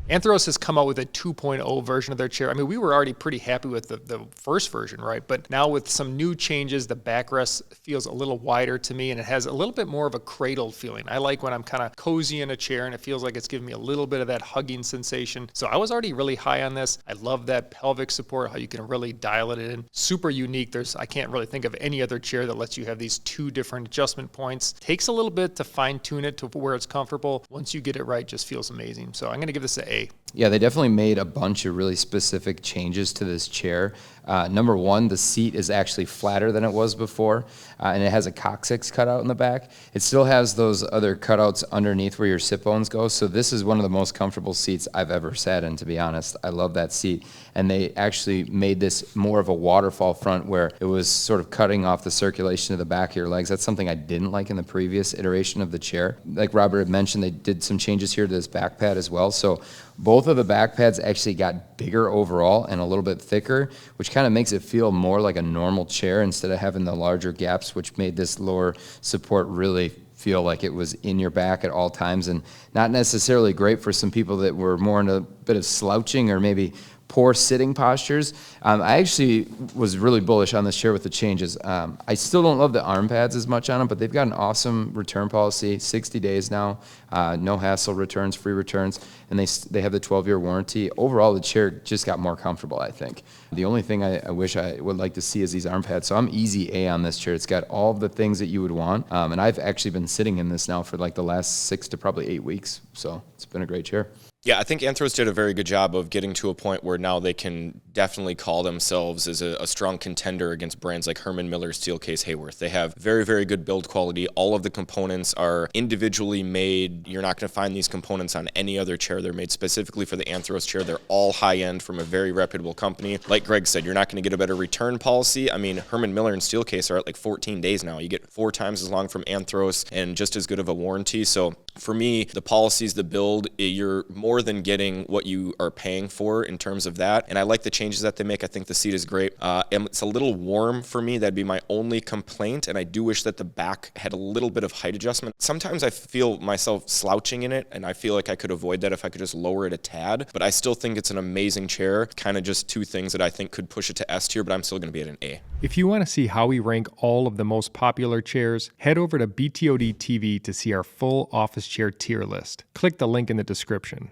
Anthros has come out with a 2.0 version of their chair. I mean, we were already pretty happy with the first version, right? But now with some new changes, the backrest feels a little wider to me, and it has a little bit more of a cradled feeling. I like when I'm kind of cozy in a chair and it feels like it's giving me a little bit of that hugging sensation. So I was already really high on this. I love that pelvic support, how you can really dial it in. Super unique. I can't really think of any other chair that lets you have these two different adjustment points. Takes a little bit to fine tune it to where it's comfortable. Once you get it right, just feels amazing. So I'm going to give this an A. Yeah, they definitely made a bunch of really specific changes to this chair. Number one, the seat is actually flatter than it was before, and it has a coccyx cutout in the back. It still has those other cutouts underneath where your sit bones go, so this is one of the most comfortable seats I've ever sat in, to be honest. I love that seat, and they actually made this more of a waterfall front where it was sort of cutting off the circulation to the back of your legs. That's something I didn't like in the previous iteration of the chair. Like Robert had mentioned, they did some changes here to this back pad as well, so both of the back pads actually got bigger overall and a little bit thicker, which kind of makes it feel more like a normal chair instead of having the larger gaps, which made this lower support really feel like it was in your back at all times, and not necessarily great for some people that were more in a bit of slouching or maybe poor sitting postures. I actually was really bullish on this chair with the changes. I still don't love the arm pads as much on them, but they've got an awesome return policy, 60 days now, no hassle returns, free returns, and they have the 12-year warranty. Overall, the chair just got more comfortable, I think. The only thing I wish I would like to see is these arm pads. So I'm easy A on this chair. It's got all the things that you would want, and I've actually been sitting in this now for like the last 6 to probably 8 weeks, so it's been a great chair. Yeah, I think Anthros did a very good job of getting to a point where now they can definitely call themselves as a strong contender against brands like Herman Miller, Steelcase, Hayworth. They have very, very good build quality. All of the components are individually made. You're not going to find these components on any other chair. They're made specifically for the Anthros chair. They're all high-end from a very reputable company. Like Greg said, you're not going to get a better return policy. I mean, Herman Miller and Steelcase are at like 14 days now. You get 4 times as long from Anthros and just as good of a warranty. So for me, the policies, the build, you're more than getting what you are paying for in terms of that. And I like the changes that they make. I think the seat is great. And it's a little warm for me. That'd be my only complaint. And I do wish that the back had a little bit of height adjustment. Sometimes I feel myself slouching in it, and I feel like I could avoid that if I could just lower it a tad. But I still think it's an amazing chair. Kind of just 2 things that I think could push it to S tier, but I'm still going to be at an A. If you want to see how we rank all of the most popular chairs, head over to BTODtv to see our full office chair tier list. Click the link in the description.